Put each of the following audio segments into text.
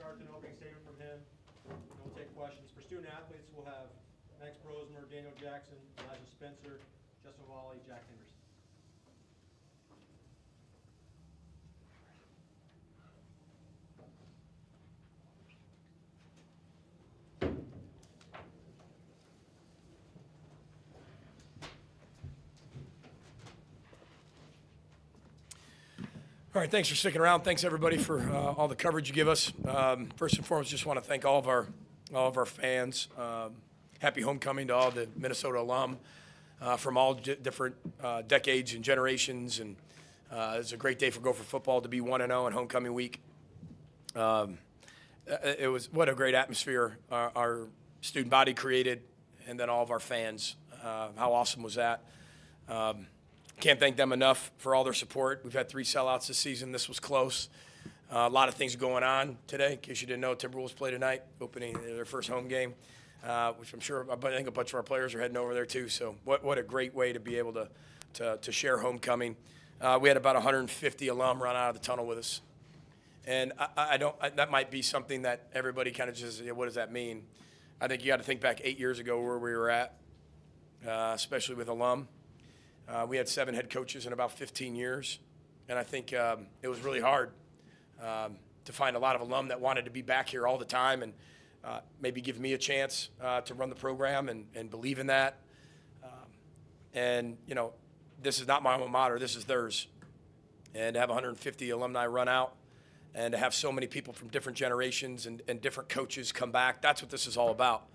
start an opening statement from him, and we'll take questions. For student athletes, we'll have Max Brosmer, Daniel Jackson, Elijah Spencer, Justin Wally, Jack Henderson. All right, thanks for sticking around. Thanks everybody for all the coverage you give us. First and foremost, just want to thank all of our fans. Happy homecoming to all the Minnesota alum from all different decades and generations. And it's a great day for Gopher football to be 1-0 on homecoming week. It was what a great atmosphere our student body created, and then all of our fans. How awesome was that? Can't thank them enough for all their support. We've had 3 sellouts this season. This was close. A lot of things going on today. In case you didn't know, Timberwolves play tonight, opening their first home game, which I'm sure I think a bunch of our players are heading over there too. So what a great way to be able to share homecoming. We had about 150 alum run out of the tunnel with us, and that might be something that everybody kind of just, what does that mean? I think you got to think back 8 years ago where we were at, especially with alum. We had 7 head coaches in about 15 years, and I think it was really hard to find a lot of alum that wanted to be back here all the time and maybe give me a chance to run the program and believe in that. And, you know, this is not my alma mater, this is theirs. And to have 150 alumni run out and to have so many people from different generations and different coaches come back, that's what this is all about.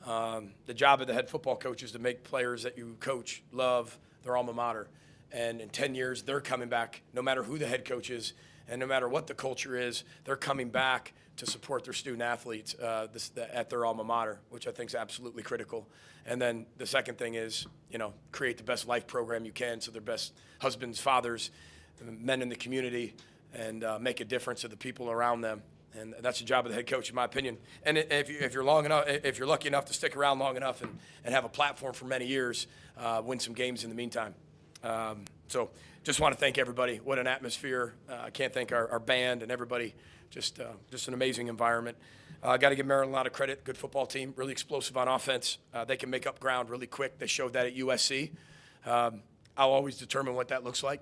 The job of the head football coach is to make players that you coach love their alma mater. And in 10 years, they're coming back, no matter who the head coach is and no matter what the culture is, they're coming back to support their student athletes at their alma mater, which I think is absolutely critical. And then the second thing is, you know, create the best life program you can so they're best husbands, fathers, men in the community, and make a difference to the people around them. And that's the job of the head coach, in my opinion. And if you're lucky enough to stick around long enough and have a platform for many years, win some games in the meantime. So just want to thank everybody. What an atmosphere. I can't thank our band and everybody. Just an amazing environment. Got to give Maryland a lot of credit. Good football team, really explosive on offense. They can make up ground really quick. They showed that at USC. I'll always determine what that looks like.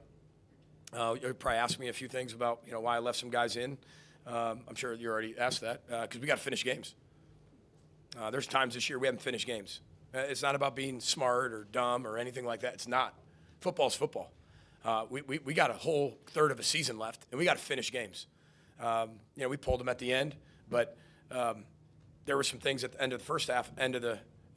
You'll probably ask me a few things about, you know, why I left some guys in. I'm sure you already asked that because we got to finish games. There's times this year we haven't finished games. It's not about being smart or dumb or anything like that. It's not. Football's football. We got a whole third of a season left, and we got to finish games. You know, we pulled them at the end, but there were some things at the end of the first half, and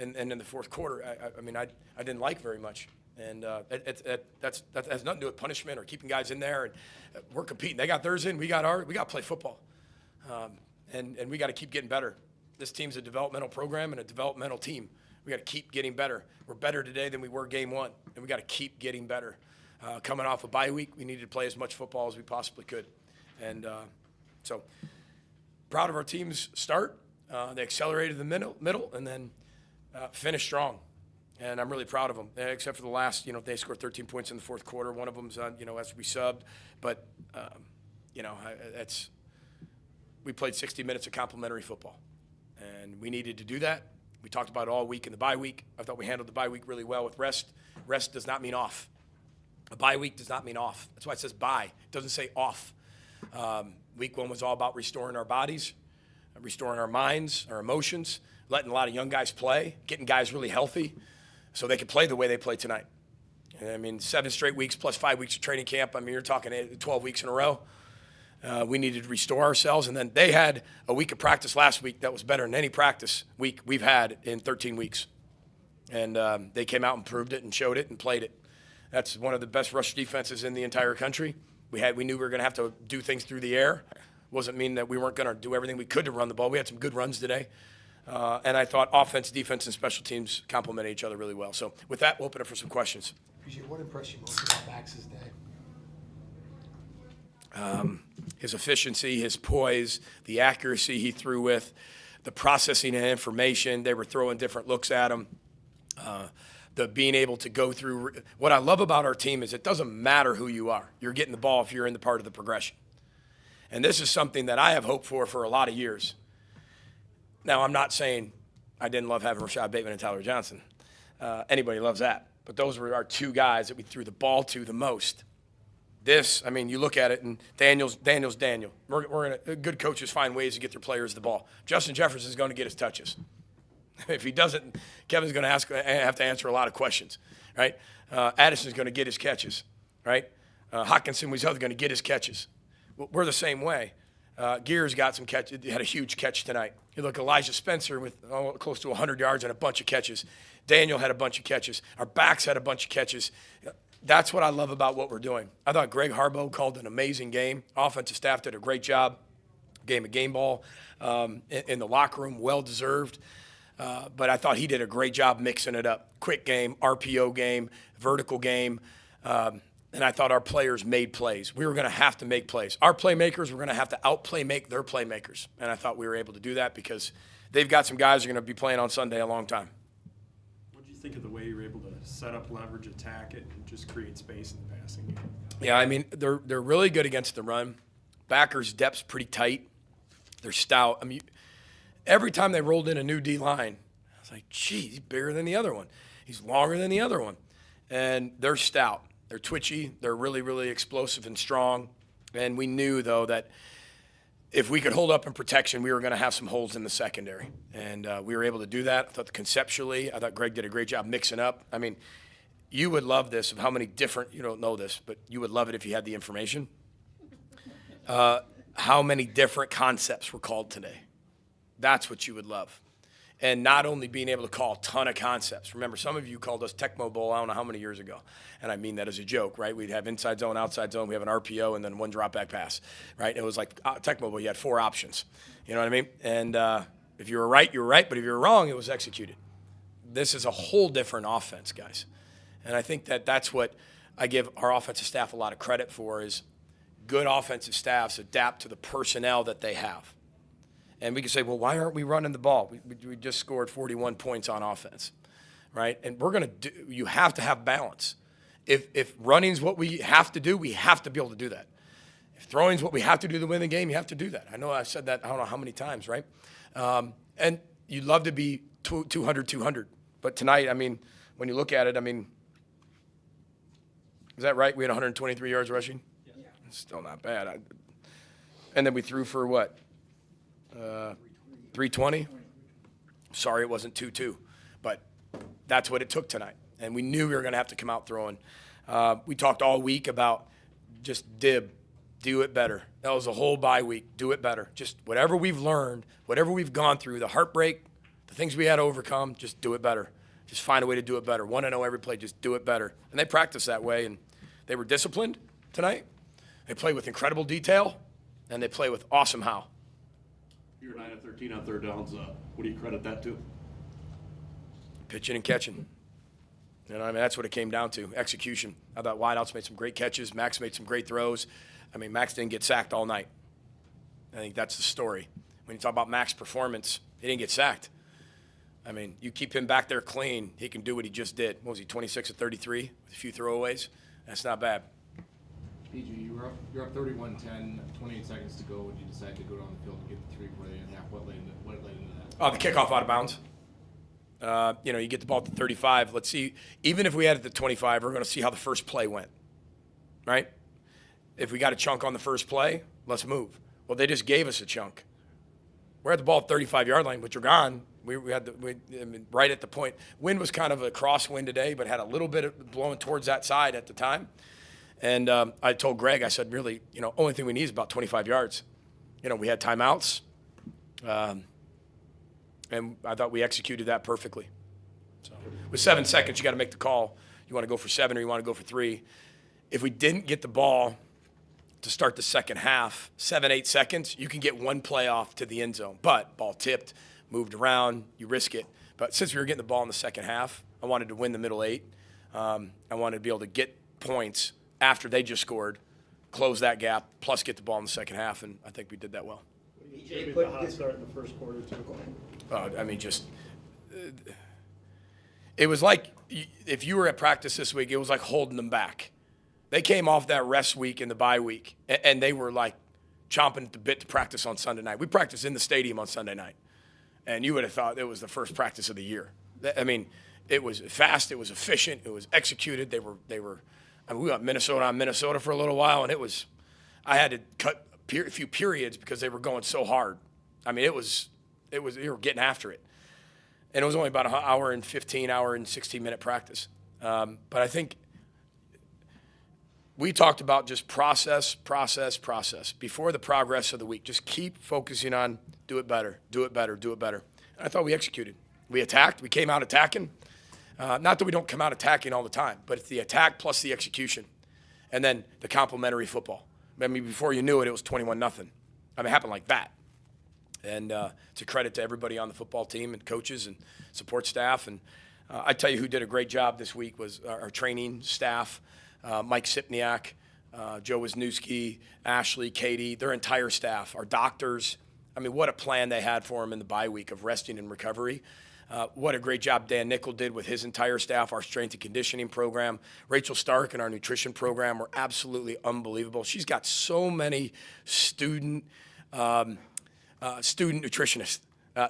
in the fourth quarter. I mean, I didn't like very much. And that has nothing to do with punishment or keeping guys in there. And we're competing. They got theirs in. We got to play football. And we got to keep getting better. This team's a developmental program and a developmental team. We got to keep getting better. We're better today than we were game one, and we got to keep getting better. Coming off a bye week, we needed to play as much football as we possibly could. And so proud of our team's start. They accelerated the middle and then finished strong. And I'm really proud of them, except for the last, you know, they scored 13 points in the fourth quarter. One of them's on, you know, as we subbed. But, you know, we played 60 minutes of complimentary football. And we needed to do that. We talked about it all week in the bye week. I thought we handled the bye week really well with rest. Rest does not mean off. A bye week does not mean off. That's why it says bye. It doesn't say off. Week one was all about restoring our bodies, restoring our minds, our emotions, letting a lot of young guys play, getting guys really healthy, so they could play the way they play tonight. I mean, 7 straight weeks plus 5 weeks of training camp. I mean, you're talking 12 weeks in a row. We needed to restore ourselves. And then they had a week of practice last week that was better than any practice week we've had in 13 weeks. And they came out and proved it and showed it and played it. That's one of the best rush defenses in the entire country. We knew we were going to have to do things through the air. Wasn't mean that we weren't going to do everything we could to run the ball. We had some good runs today. And I thought offense, defense, and special teams complemented each other really well. So with that, we'll open it for some questions. Appreciate what impressed you most about Max's day? His efficiency, his poise, the accuracy he threw with, the processing of information. They were throwing different looks at him. The being able to go through. What I love about our team is it doesn't matter who you are. You're getting the ball if you're in the part of the progression. And this is something that I have hoped for a lot of years. Now, I'm not saying I didn't love having Rashad Bateman and Tyler Johnson. Anybody loves that. But those were our two guys that we threw the ball to the most. This, I mean, you look at it, and Daniel. Good coaches find ways to get their players the ball. Justin Jefferson is going to get his touches. If he doesn't, Kevin's going to have to answer a lot of questions, right? Addison's going to get his catches, right? Hockenson was going to get his catches. We're the same way. Gears got some catches, had a huge catch tonight. You look, Elijah Spencer with close to 100 yards and a bunch of catches. Daniel had a bunch of catches. Our backs had a bunch of catches. That's what I love about what we're doing. I thought Greg Harbaugh called an amazing game. Offensive staff did a great job. Game of game ball in the locker room, well-deserved. But I thought he did a great job mixing it up. Quick game, RPO game, vertical game. And I thought our players made plays. We were going to have to make plays. Our playmakers were going to have to out-play-make their playmakers. And I thought we were able to do that because they've got some guys who are going to be playing on Sunday a long time. What do you think of the way you were able to set up, leverage, attack it, and just create space in the passing game? Yeah, I mean, they're really good against the run. Backers' depth's pretty tight. They're stout. I mean, every time they rolled in a new D-line, I was like, geez, he's bigger than the other one. He's longer than the other one. And they're stout. They're twitchy. They're really, really explosive and strong. And we knew, though, that if we could hold up in protection, we were going to have some holes in the secondary. And we were able to do that. I thought conceptually, I thought Greg did a great job mixing up. I mean, you would love this of how many different, you don't know this, but you would love it if you had the information. How many different concepts were called today. That's what you would love. And not only being able to call a ton of concepts. Remember, some of you called us Tecmo Bowl, I don't know how many years ago. And I mean that as a joke, right? We'd have inside zone, outside zone. We have an RPO and then one drop back pass, right? It was like Tecmo Bowl. You had 4 options. You know what I mean? And if you were right, you were right. But if you were wrong, it was executed. This is a whole different offense, guys. And I think that that's what I give our offensive staff a lot of credit for is good offensive staffs adapt to the personnel that they have. And we can say, well, why aren't we running the ball? We just scored 41 points on offense, right? And we're going to do – you have to have balance. If running's what we have to do, we have to be able to do that. If throwing's what we have to do to win the game, you have to do that. I know I've said that I don't know how many times, right? And you'd love to be 200. But tonight, I mean, when you look at it, I mean, is that right? We had 123 yards rushing? Yes. It's still not bad. And then we threw for what? 320. Sorry, it wasn't 2-2, but that's what it took tonight. And we knew we were going to have to come out throwing. We talked all week about just do it better. That was a whole bye week. Do it better. Just whatever we've learned, whatever we've gone through, the heartbreak, the things we had to overcome, just do it better. Just find a way to do it better. 1-0 every play, just do it better. And they practiced that way, and they were disciplined tonight. They played with incredible detail, and they play with awesome how. You're 9 of 13 on third downs. What do you credit that to? Pitching and catching. You know, I mean, that's what it came down to, execution. I thought wideouts made some great catches. Max made some great throws. I mean, Max didn't get sacked all night. I think that's the story. When you talk about Max's performance, he didn't get sacked. I mean, you keep him back there clean, he can do what he just did. What was he, 26 of 33 with a few throwaways? That's not bad. PG, you're up 31-10, 28 seconds to go when you decide to go down the field and get the 3-point and a half. What led into that? Oh, the kickoff out of bounds. You know, you get the ball at the 35. Let's see. Even if we had it at the 25, we're going to see how the first play went, right? If we got a chunk on the first play, let's move. Well, they just gave us a chunk. We're at the ball at 35-yard line, but you're gone. We had I mean, right at the point. Wind was kind of a crosswind today, but had a little bit of blowing towards that side at the time. And I told Greg, I said, really, you know, only thing we need is about 25 yards. You know, we had timeouts, and I thought we executed that perfectly. So with 7 seconds, you got to make the call. You want to go for 7 or you want to go for 3. If we didn't get the ball to start the second half, 7, 8 seconds, you can get one play off to the end zone. But ball tipped, moved around, you risk it. But since we were getting the ball in the second half, I wanted to win the middle 8. I wanted to be able to get points after they just scored, close that gap, plus get the ball in the second half, and I think we did that well. Maybe the hot start in the first quarter, too. I mean, just it was like if you were at practice this week, it was like holding them back. They came off that rest week and the bye week, and they were like chomping at the bit to practice on Sunday night. We practiced in the stadium on Sunday night, and you would have thought it was the first practice of the year. I mean, it was fast, it was efficient, it was executed. I mean, we got Minnesota on Minnesota for a little while, and I had to cut a few periods because they were going so hard. I mean, they were getting after it. And it was only about an hour and 16-minute practice. But I think we talked about just process before the progress of the week. Just keep focusing on do it better. And I thought we executed. We attacked. We came out attacking. Not that we don't come out attacking all the time, but it's the attack plus the execution. And then the complementary football. I mean, before you knew it, it was 21-0. I mean, it happened like that. And it's a credit to everybody on the football team and coaches and support staff. And I tell you who did a great job this week was our training staff, Mike Sipniak, Joe Wisniewski, Ashley, Katie, their entire staff, our doctors. I mean, what a plan they had for them in the bye week of resting and recovery. What a great job Dan Nickel did with his entire staff, our strength and conditioning program. Rachel Stark and our nutrition program were absolutely unbelievable. She's got so many student nutritionists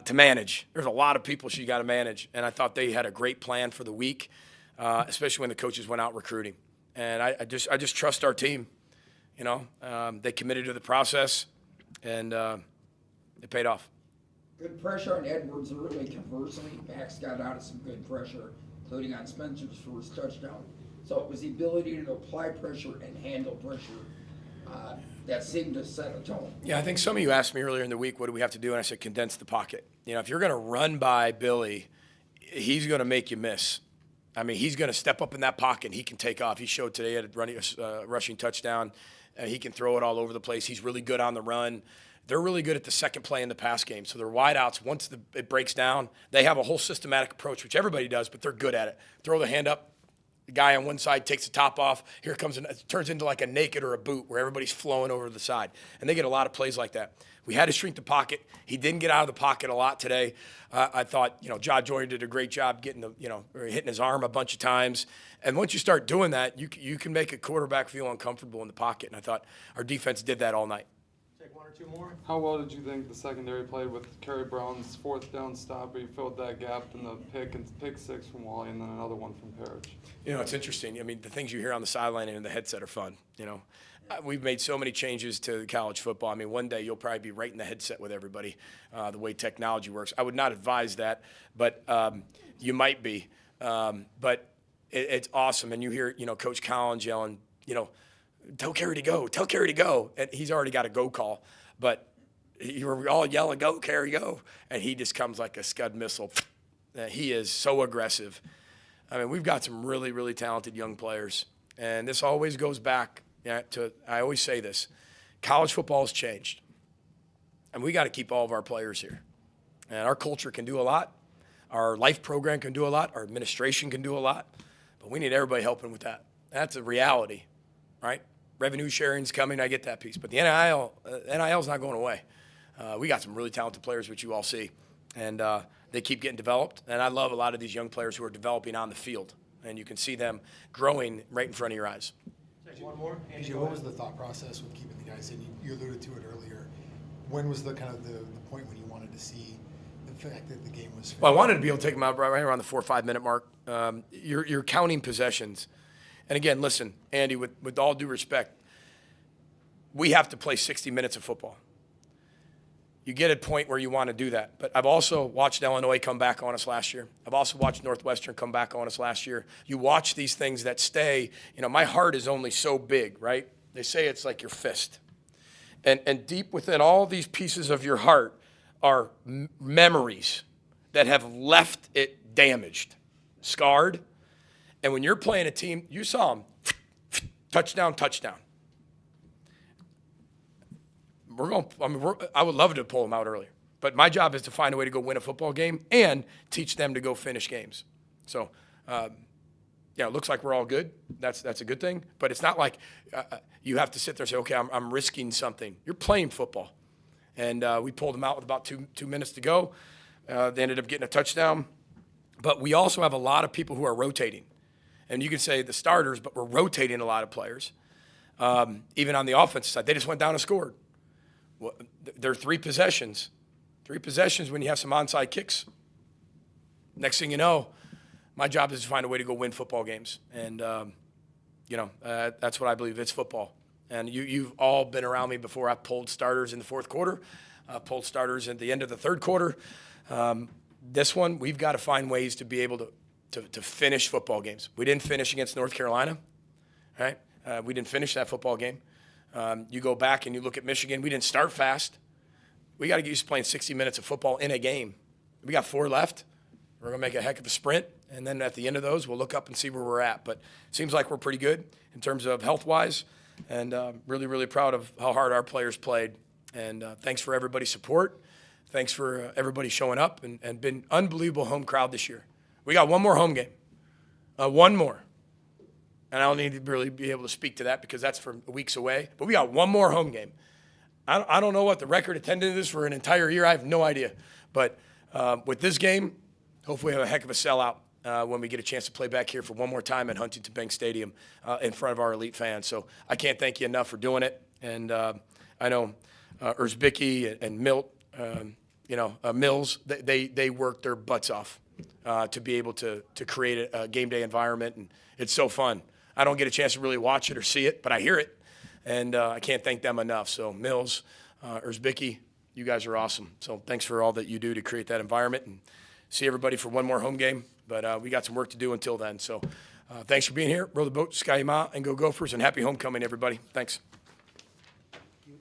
to manage. There's a lot of people she got to manage, and I thought they had a great plan for the week, especially when the coaches went out recruiting. And I just trust our team. You know, they committed to the process, and it paid off. Good pressure on Edwards early. Conversely, backs got out of some good pressure, including on Spencer's first touchdown. So it was the ability to apply pressure and handle pressure that seemed to set a tone. Yeah, I think some of you asked me earlier in the week, what do we have to do? And I said, condense the pocket. You know, if you're going to run by Billy, he's going to make you miss. I mean, he's going to step up in that pocket and he can take off. He showed today at a rushing touchdown. He can throw it all over the place. He's really good on the run. They're really good at the second play in the pass game. So their wideouts, once it breaks down, they have a whole systematic approach, which everybody does, but they're good at it. Throw the hand up. The guy on one side takes the top off. Here comes, it turns into like a naked or a boot where everybody's flowing over to the side. And they get a lot of plays like that. We had to shrink the pocket. He didn't get out of the pocket a lot today. I thought, John Joyner did a great job getting or hitting his arm a bunch of times. And once you start doing that, you can make a quarterback feel uncomfortable in the pocket. And I thought our defense did that all night. Take one or two more. How well did you think the secondary played with Kerry Brown's fourth down stop where he filled that gap in the pick six from Wally and then another one from Parrish? It's interesting. I mean, the things you hear on the sideline and in the headset are fun, We've made so many changes to college football. I mean, one day you'll probably be right in the headset with everybody, the way technology works. I would not advise that, but you might be. But it's awesome. And you hear, Coach Collins yelling, tell Kerry to go, tell Kerry to go. And he's already got a go call. But you're all yelling, go, Kerry, go. And he just comes like a Scud missile. He is so aggressive. I mean, we've got some really, really talented young players. And this always goes back to, I always say this, college football has changed. And we got to keep all of our players here. And our culture can do a lot. Our life program can do a lot. Our administration can do a lot. But we need everybody helping with that. That's a reality, right? Revenue sharing's coming. I get that piece. But the NIL's not going away. We got some really talented players, which you all see. And they keep getting developed. And I love a lot of these young players who are developing on the field. And you can see them growing right in front of your eyes. Take one more. Andy, AJ, go what ahead. was the thought process with keeping the guys in? You alluded to it earlier. When was the kind of the point when you wanted to see the fact that the game was finished? Well, I wanted to be able to take them out right around the 4 or 5 minute mark. You're counting possessions. And again, listen, Andy, with all due respect, we have to play 60 minutes of football. You get a point where you want to do that. But I've also watched Illinois come back on us last year. I've also watched Northwestern come back on us last year. You watch these things that stay. My heart is only so big, right? They say it's like your fist. And deep within all these pieces of your heart are memories that have left it damaged, scarred. And when you're playing a team, you saw them, touchdown. I would love to pull them out earlier. But my job is to find a way to go win a football game and teach them to go finish games. So, it looks like we're all good. That's a good thing. But it's not like you have to sit there and say, okay, I'm risking something. You're playing football. And we pulled them out with about two minutes to go. They ended up getting a touchdown. But we also have a lot of people who are rotating. And you could say the starters, but we're rotating a lot of players. Even on the offensive side, they just went down and scored. Well, there are 3 possessions. 3 possessions when you have some onside kicks. Next thing you know, my job is to find a way to go win football games. And, that's what I believe. It's football. And you've all been around me before. I've pulled starters in the fourth quarter. I've pulled starters at the end of the third quarter. This one, we've got to find ways to be able to finish football games. We didn't finish against North Carolina, right? We didn't finish that football game. You go back and you look at Michigan. We didn't start fast. We got to get used to playing 60 minutes of football in a game. We got 4 left. We're going to make a heck of a sprint, and then at the end of those, we'll look up and see where we're at. But it seems like we're pretty good in terms of health-wise, and really, really proud of how hard our players played. And thanks for everybody's support. Thanks for everybody showing up, and been unbelievable home crowd this year. We got one more home game, one more. And I don't need to really be able to speak to that because that's from weeks away. But we got one more home game. I don't know what the record attendance is for an entire year. I have no idea. But with this game, hopefully we have a heck of a sellout when we get a chance to play back here for one more time at Huntington Bank Stadium in front of our elite fans. So I can't thank you enough for doing it. And I know Erzbicki and Milt, Mills, they worked their butts off to be able to create a game day environment. And it's so fun. I don't get a chance to really watch it or see it, but I hear it. And I can't thank them enough. So Mills, Erzbicki, you guys are awesome. So thanks for all that you do to create that environment, and see everybody for one more home game. But we got some work to do until then. So thanks for being here. Row the boat, Sky Ma, and go Gophers, and happy homecoming, everybody. Thanks. Thank you.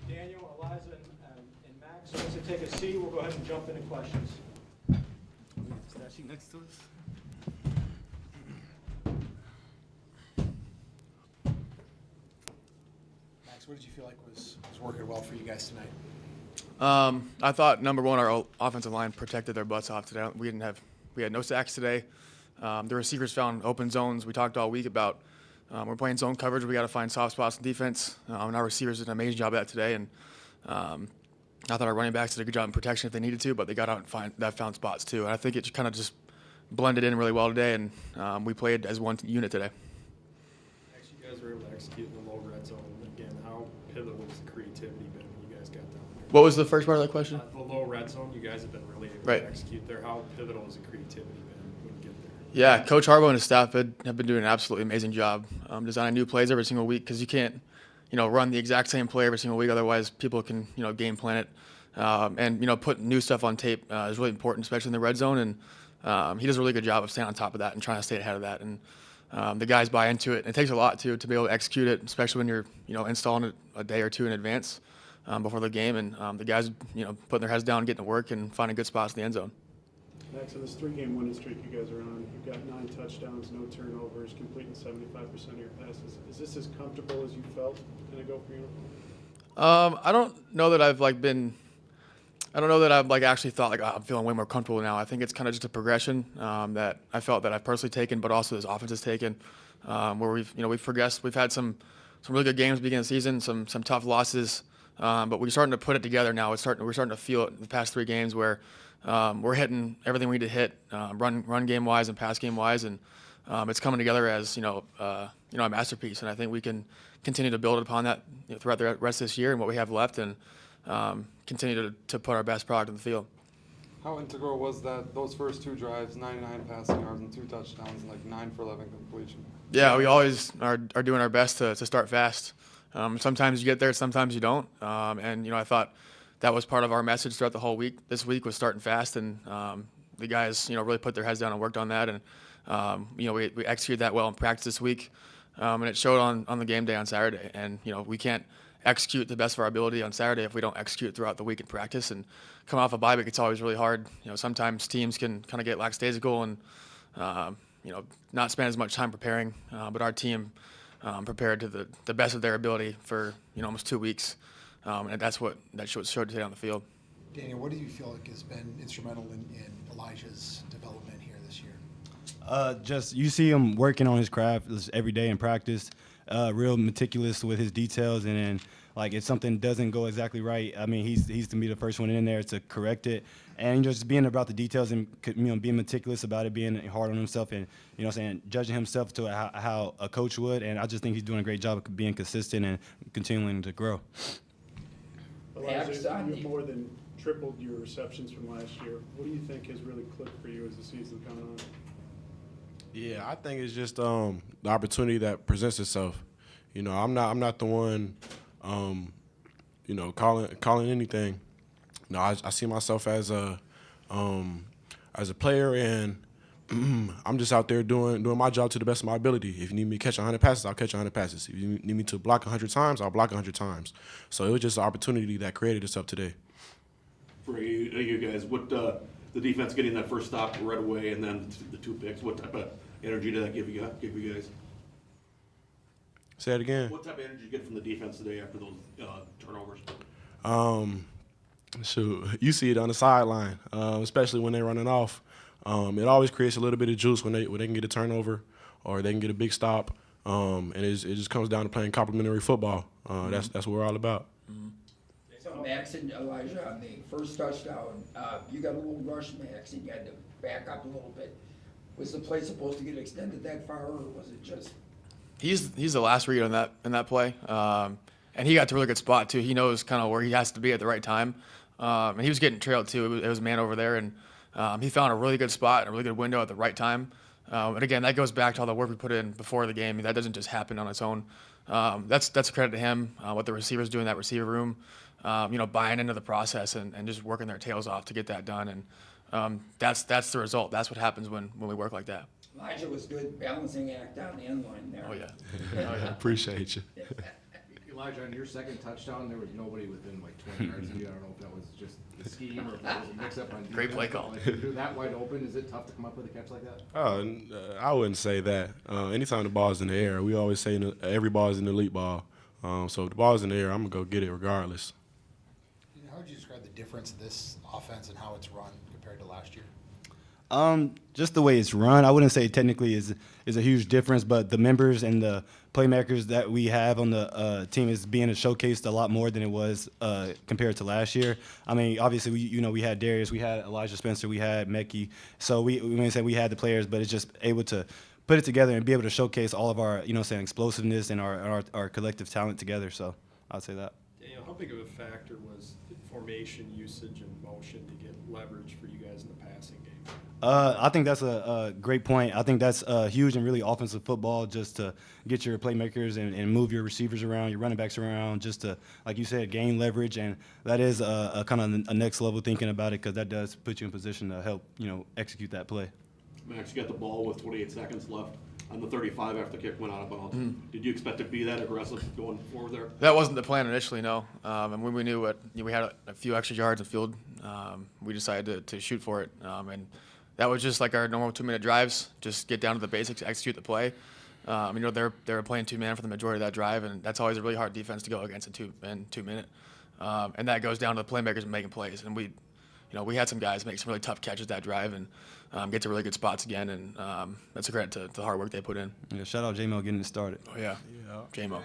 Daniel, Eliza, and Max, once they take a seat, we'll go ahead and jump into questions. Stashing next to us. Max, what did you feel like was working well for you guys tonight? I thought number one, our offensive line protected their butts off today. We had no sacks today. The receivers found open zones. We talked all week about we're playing zone coverage. We got to find soft spots in defense. And our receivers did an amazing job of that today. And I thought our running backs did a good job in protection if they needed to, but they got out and found spots too. And I think it kind of just blended in really well today, and we played as one unit today. Actually, you guys were able to execute in the low red zone. Again, how pivotal has the creativity been when you guys got down there? What was the first part of that question? The low red zone, you guys have been really able Right. to execute there. How pivotal has the creativity been when you get there? Yeah, Coach Harbaugh and his staff have been doing an absolutely amazing job designing new plays every single week, because you can't, run the exact same play every single week. Otherwise, people can, game plan it. And putting new stuff on tape is really important, especially in the red zone. And he does a really good job of staying on top of that and trying to stay ahead of that. And the guys buy into it. And it takes a lot to be able to execute it, especially when you're, installing it a day or two in advance before the game. And the guys, putting their heads down, getting to work, and finding good spots in the end zone. Max, in this 3-game winning streak you guys are on, you've got 9 touchdowns, no turnovers, completing 75% of your passes. Is this as comfortable as you felt in a Gopher uniform? I don't know that I've been I don't know that I've like actually thought like, oh, I'm feeling way more comfortable now. I think it's kind of just a progression that I felt that I've personally taken, but also this offense has taken, where we've progressed. We've had some really good games at the beginning of the season, some tough losses, but we're starting to put it together now. We're starting to feel it in the past 3 games where we're hitting everything we need to hit, run game wise and pass game wise, and it's coming together as a masterpiece. And I think we can continue to build upon that throughout the rest of this year and what we have left, and continue to put our best product on the field. How integral was those first 2 drives, 99 passing yards and 2 touchdowns, and like 9 for 11 completion? Yeah, we always are doing our best to start fast. Sometimes you get there, sometimes you don't. And I thought that was part of our message throughout the whole week. This week was starting fast, and the guys really put their heads down and worked on that. And we executed that well in practice this week, and it showed on the game day on Saturday. And we can't execute the best of our ability on Saturday if we don't execute throughout the week in practice. And coming off a bye week, it's always really hard. Sometimes teams can kind of get lackadaisical and not spend as much time preparing. But our team prepared to the best of their ability for almost 2 weeks, and that showed today on the field. Daniel, what do you feel like has been instrumental in Elijah's development here this year? Just you see him working on his craft every day in practice, real meticulous with his details, and then like if something doesn't go exactly right, I mean he's to be the first one in there to correct it, and just being about the details and being meticulous about it, being hard on himself, and judging himself to how a coach would, and I just think he's doing a great job of being consistent and continuing to grow. Elijah, you more than tripled your receptions from last year. What do you think has really clicked for you as the season coming on? Yeah, I think it's just the opportunity that presents itself. I'm not the one, calling anything. I see myself as a player, and I'm just out there doing my job to the best of my ability. If you need me to catch 100 passes, I'll catch 100 passes. If you need me to block 100 times, I'll block 100 times. So it was just an opportunity that created itself today. For you guys, what the defense getting that first stop right away and then the 2 picks, what type of energy did that give you guys? Say it again. What type of energy did you get from the defense today after those turnovers? You see it on the sideline, especially when they're running off. It always creates a little bit of juice when they can get a turnover or they can get a big stop, and it just comes down to playing complementary football. That's what we're all about. So Max and Elijah, on the first touchdown, you got a little rush, Max, and you had to back up a little bit. Was the play supposed to get extended that far, or was it just? He's the last read on that play, and he got to a really good spot too. He knows kind of where he has to be at the right time, and he was getting trailed too. It was a man over there, and he found a really good spot and a really good window at the right time. And again, that goes back to all the work we put in before the game. I mean, that doesn't just happen on its own. That's a credit to him. What the receivers do in that receiver room, buying into the process and just working their tails off to get that done. And that's the result. That's what happens when we work like that. Elijah was good balancing act on the end line there. Oh yeah. Appreciate you. Elijah, on your second touchdown, there was nobody within like 20 yards of you. I don't know if that was just the scheme or if that was a mix-up on defense. Great play call. Like, you're that wide open. Is it tough to come up with a catch like that? I wouldn't say that. Anytime the ball's in the air, we always say every ball is an elite ball. So if the ball's in the air, I'm going to go get it regardless. How would you describe the difference of this offense and how it's run compared to last year? Just the way it's run, I wouldn't say technically is a huge difference, but the members and the playmakers that we have on the team is being showcased a lot more than it was compared to last year. I mean, obviously we had Darius, we had Elijah Spencer, we had Mekhi, so we may say we had the players, but it's just able to put it together and be able to showcase all of our explosiveness and our collective talent together. So I'd say that. Daniel, how big of a factor was formation usage and motion to get leverage for you guys in the passing game? I think that's a great point. I think that's huge in really offensive football, just to get your playmakers and move your receivers around, your running backs around, just to, like you said, gain leverage. And that is a kind of a next level thinking about it, because that does put you in position to help execute that play. Max, you got the ball with 28 seconds left on the 35 after the kick went out of bounds. Did you expect to be that aggressive going forward there? That wasn't the plan initially, no. And when we knew we had a few extra yards in the field, we decided to shoot for it. And that was just like our normal 2-minute drives, just get down to the basics, execute the play. They were playing 2-man for the majority of that drive, and that's always a really hard defense to go against in 2 minutes. And that goes down to the playmakers making plays. And we had some guys make some really tough catches that drive and get to really good spots again. And that's a credit to the hard work they put in. Yeah, shout out J-Mo getting it started. Oh, yeah. J-Mo.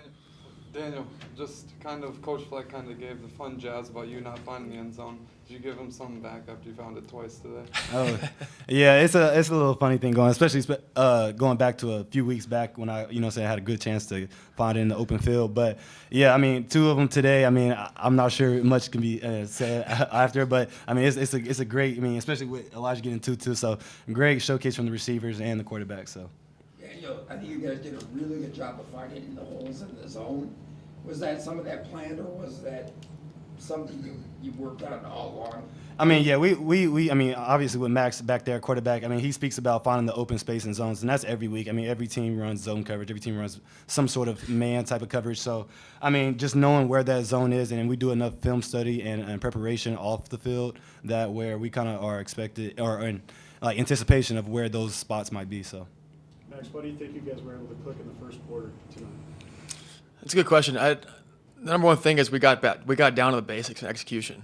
Daniel, just kind of Coach Fleck kind of gave the fun jazz about you not finding the end zone. Did you give him something back after you found it twice today? Oh, yeah, it's a little funny thing going, especially going back to a few weeks back when I had a good chance to find it in the open field. But yeah, I mean, 2 of them today. I mean, I'm not sure much can be said after, but I mean, it's a great. I mean, especially with Elijah getting 2 too. So great showcase from the receivers and the quarterback. So. Daniel, I think you guys did a really good job of finding the holes in the zone. Was that some of that planned, or was that something you worked on all along? I mean, yeah, we I mean, obviously with Max back there, quarterback, I mean, he speaks about finding the open space and zones, and that's every week. I mean, every team runs zone coverage. Every team runs some sort of man type of coverage. So, I mean, just knowing where that zone is, and we do enough film study and preparation off the field that where we kind of are expected or in like anticipation of where those spots might be. So, Max, what do you think you guys were able to click in the first quarter tonight? That's a good question. The number one thing is we got down to the basics and execution.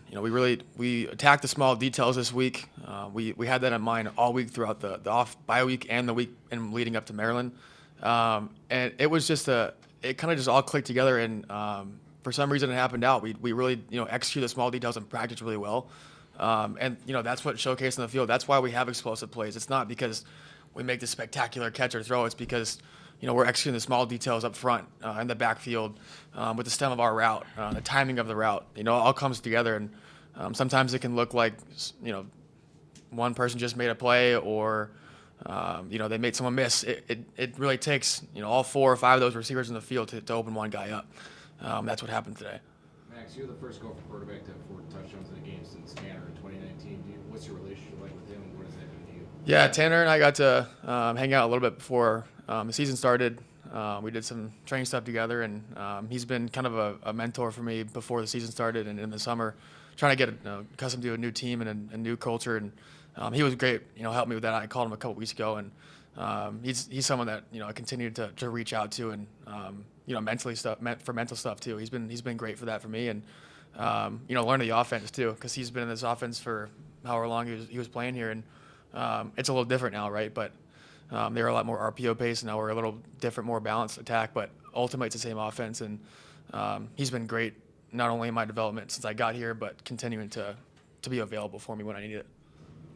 We attacked the small details this week. We had that in mind all week throughout the off bye week and the week and leading up to Maryland. And it was just it kind of just all clicked together. And for some reason it happened out. We really executed the small details and practiced really well. And that's what showcased in the field. That's why we have explosive plays. It's not because we make the spectacular catch or throw. It's because we're executing the small details up front in the backfield with the stem of our route, the timing of the route. It all comes together, and sometimes it can look like one person just made a play or they made someone miss. It really takes all 4 or 5 of those receivers in the field to open one guy up. That's what happened today. Max, you're the first Gopher quarterback to have 4 touchdowns in a game since Tanner in 2019. What's your relationship like with him, and what does that mean to you? Yeah, Tanner and I got to hang out a little bit before the season started. We did some training stuff together, and he's been kind of a mentor for me before the season started and in the summer, trying to get accustomed to a new team and a new culture. And he was great, helped me with that. I called him a couple weeks ago, and he's someone that I continued to reach out to, and for mental stuff too. He's been great for that for me, and learn the offense too, because he's been in this offense for however long he was playing here, and it's a little different now, right? But they were a lot more RPO based, and now we're a little different, more balanced attack, but ultimately it's the same offense. And he's been great, not only in my development since I got here, but continuing to be available for me when I need it.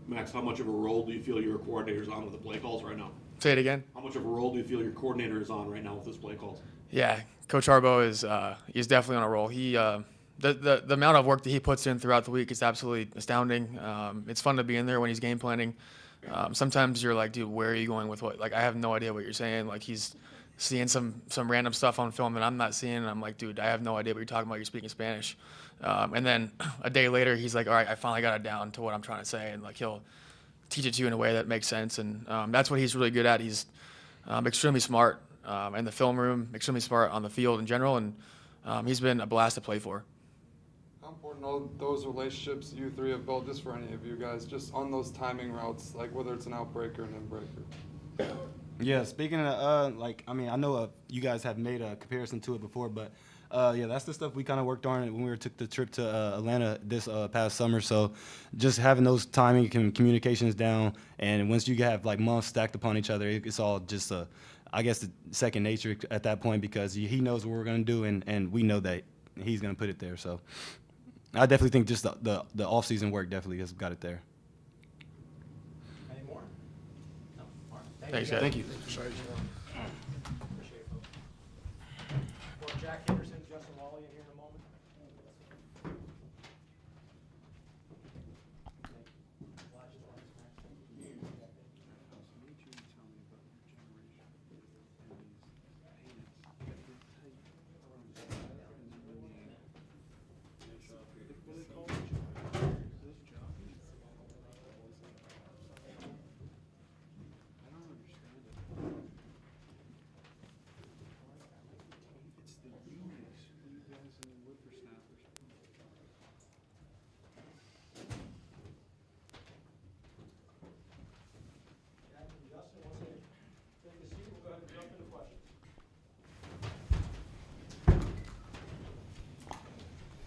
Max, how much of a role do you feel your coordinator's on with the play calls right now? Say it again. How much of a role do you feel your coordinator is on right now with his play calls? Yeah, Coach Harbaugh is definitely on a roll. He the amount of work that he puts in throughout the week is absolutely astounding. It's fun to be in there when he's game planning. Sometimes you're like, dude, where are you going with what? Like, I have no idea what you're saying. Like, he's seeing some random stuff on film that I'm not seeing, and I'm like, dude, I have no idea what you're talking about. You're speaking Spanish. And then a day later, he's like, all right, I finally got it down to what I'm trying to say, and like he'll teach it to you in a way that makes sense. And that's what he's really good at. He's extremely smart in the film room, extremely smart on the field in general, and he's been a blast to play for. How important are those relationships you 3 have built, just for any of you guys, just on those timing routes, like whether it's an outbreak or an inbreaker? Yeah, speaking of, I know you guys have made a comparison to it before, but yeah, that's the stuff we kind of worked on when we took the trip to Atlanta this past summer. So just having those timing and communications down, and once you have like months stacked upon each other, it's all just I guess second nature at that point, because he knows what we're going to do, and we know that he's going to put it there. So I definitely think just the off-season work definitely has got it there. Any more? No. All right. Thanks, guys. Thank you. Appreciate it. For Jack Henderson, Justin Wally in here in a moment.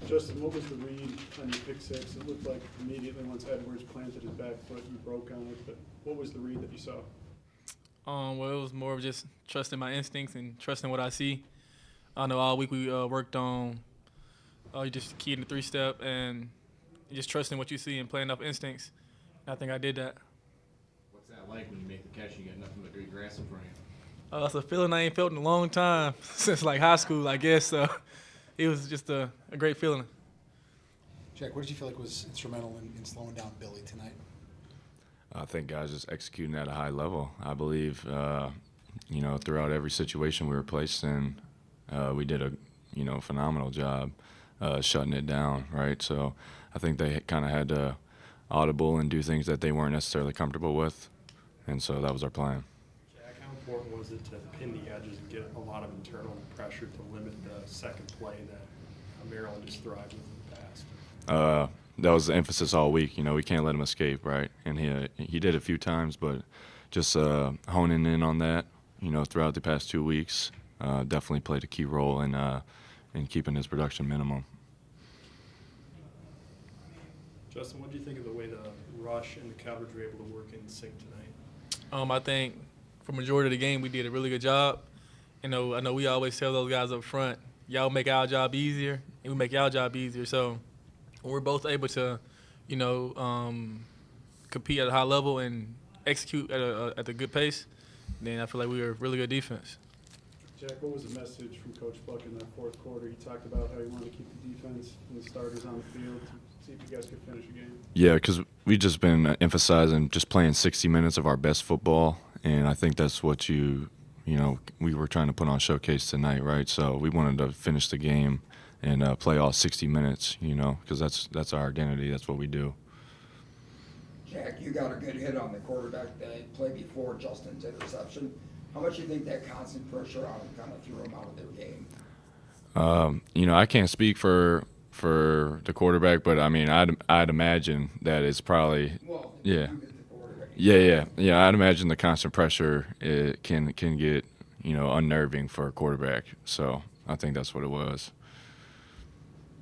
Justin, what was the read on your pick six? It looked like immediately once Edwards planted his back foot, you broke on it, but what was the read that you saw? Well, it was more of just trusting my instincts and trusting what I see. I know all week we worked on just key in the three-step and just trusting what you see and playing off instincts. I think I did that. What's that like when you make the catch and you got nothing but green grass in front of you? That's a feeling I ain't felt in a long time, since like high school, I guess. So it was just a great feeling. Jack, what did you feel like was instrumental in slowing down Billy tonight? I think guys just executing at a high level. I believe, throughout every situation we were placed in, we did a, phenomenal job shutting it down, right? So I think they kind of had to audible and do things that they weren't necessarily comfortable with, and so that was our plan. Jack, how important was it to pin the edges and get a lot of internal pressure to limit the second play that Maryland just thrived with in the past? That was the emphasis all week. We can't let him escape, right? And he did a few times, but just honing in on that, throughout the past 2 weeks, definitely played a key role in keeping his production minimum. Justin, what do you think of the way the rush and the coverage were able to work in sync tonight? I think for majority of the game we did a really good job. I know we always tell those guys up front, y'all make our job easier, and we make y'all job easier. So when we're both able to, compete at a high level and execute at a good pace, then I feel like we were a really good defense. Jack, what was the message from Coach Fleck in that fourth quarter? He talked about how he wanted to keep the defense and the starters on the field to see if you guys could finish a game. Yeah, because we've just been emphasizing just playing 60 minutes of our best football, and I think that's what we were trying to put on showcase tonight, right? So we wanted to finish the game and play all 60 minutes, because that's our identity. That's what we do. Jack, you got a good hit on the quarterback that played before Justin's interception. How much do you think that constant pressure on him kind of threw him out of their game? I can't speak for the quarterback, but I mean, I'd imagine that it's probably yeah. I'd imagine the constant pressure can get unnerving for a quarterback. So I think that's what it was.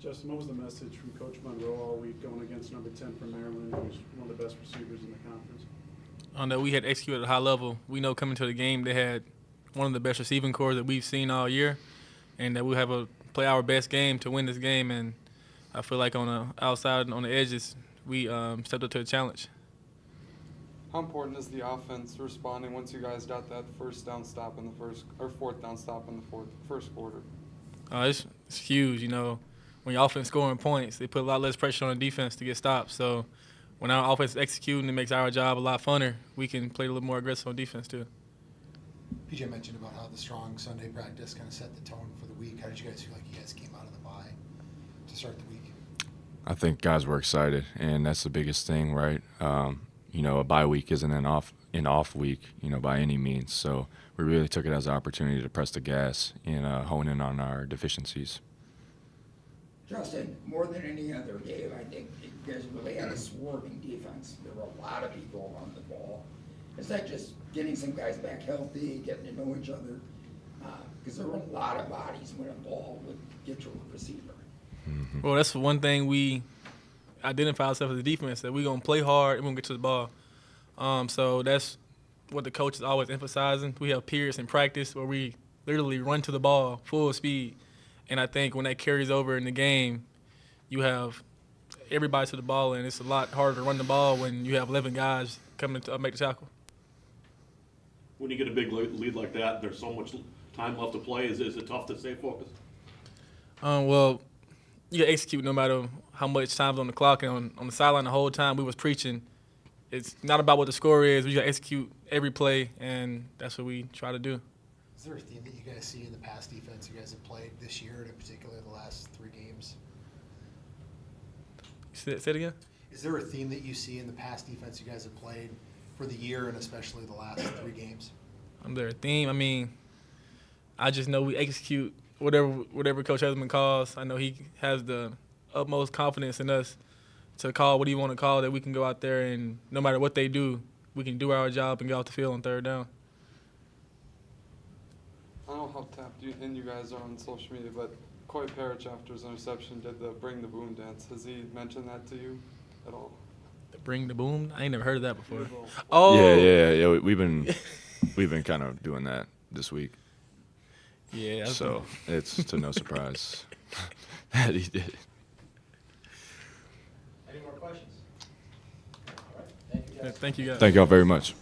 Justin, what was the message from Coach Monroe all week going against number 10 from Maryland, who's one of the best receivers in the conference? I know we had executed at a high level. We know coming to the game they had one of the best receiving corps that we've seen all year, and that we'll have play our best game to win this game. And I feel like on the outside and on the edges, we stepped up to the challenge. How important is the offense responding once you guys got that fourth down stop in the first quarter? It's huge, When your offense scoring points, they put a lot less pressure on the defense to get stops. So when our offense is executing, it makes our job a lot funner. We can play a little more aggressive on defense too. PJ mentioned about how the strong Sunday practice kind of set the tone for the week. How did you guys feel like you guys came out of the bye to start the week? I think guys were excited, and that's the biggest thing, right? A bye week isn't an off week, by any means. So we really took it as an opportunity to press the gas and hone in on our deficiencies. Justin, more than any other game, I think you guys really had a swarming defense. There were a lot of people on the ball. Is that just getting some guys back healthy, getting to know each other? Because there were a lot of bodies when a ball would get to a receiver. Mm-hmm. Well, that's one thing we identify ourselves as a defense, that we're going to play hard and we're going to get to the ball. So that's what the coach is always emphasizing. We have periods in practice where we literally run to the ball full speed. And I think when that carries over in the game, you have everybody to the ball, and it's a lot harder to run the ball when you have 11 guys coming to make the tackle. When you get a big lead like that, there's so much time left to play. Is it tough to stay focused? Well, you got to execute no matter how much time's on the clock. And on the sideline the whole time we was preaching, it's not about what the score is. We got to execute every play, and that's what we try to do. Is there a theme that you guys see in the past defense you guys have played this year, and in particular the last 3 games? Say it again? Is there a theme that you see in the past defense you guys have played for the year and especially the last 3 games? There a theme? I mean, I just know we execute whatever Coach Husband calls. I know he has the utmost confidence in us to call what he want to call, that we can go out there and no matter what they do, we can do our job and get off the field on third down. I don't know how tapped you guys are on social media, but Coy Parrish, after his interception, did the Bring the Boom dance. Has he mentioned that to you at all? Bring the boom. I ain't never heard of that before. Beautiful. Oh. Yeah. We've been kind of doing that this week. Yeah. So it's to no surprise that he did. Any more questions? All right, thank you guys. Thank you guys. Thank y'all very much.